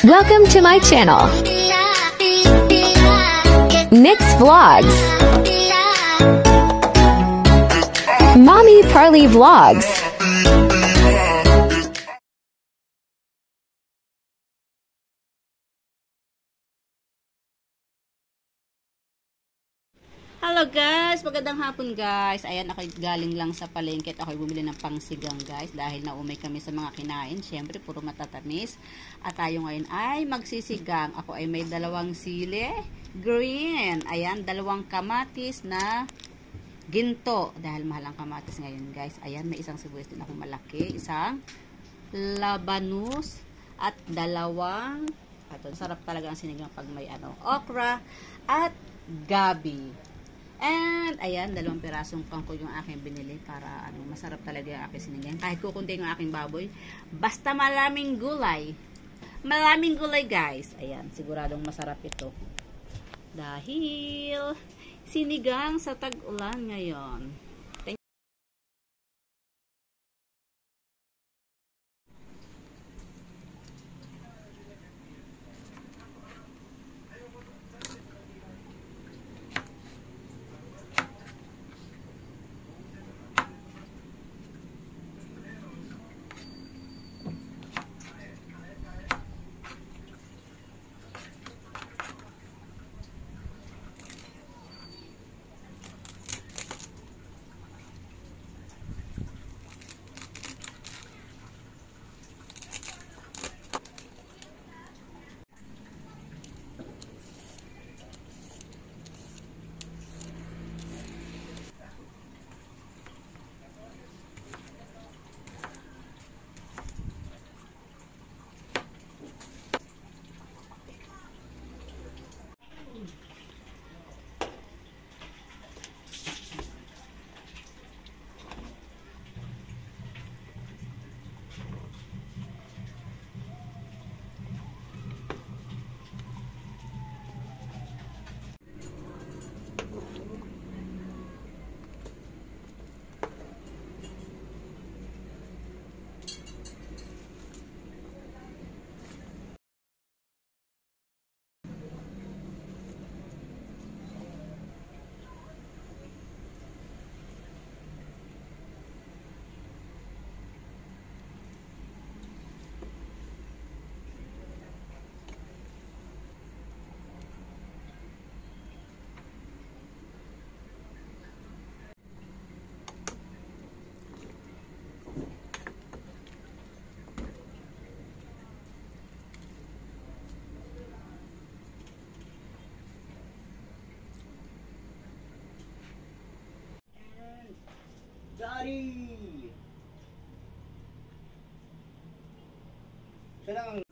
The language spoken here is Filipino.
Welcome to my channel, Nix Vlogs, Mommy Parley Vlogs. Hello guys! Magandang hapon guys! Ayan, ako galing lang sa palengke at ako bumili ng pangsigang guys dahil naumay kami sa mga kinain. Siyempre, puro matatamis. At tayo ngayon ay magsisigang. Ako ay may dalawang sili, green. Ayan, dalawang kamatis na ginto. Dahil mahal ang kamatis ngayon guys. Ayan, may isang sibuyas din ako malaki. Isang labanus at dalawang sarap talaga ang sinigang pag may okra at gabi. And, ayan, dalawang pirasong kangkong yung aking binili para, masarap talaga yung aking sinigang. Kahit kukunti yung aking baboy, basta maraming gulay. Maraming gulay, guys. Ayan, siguradong masarap ito. Dahil, sinigang sa tag-ulan ngayon. Daddy! Siya lang ang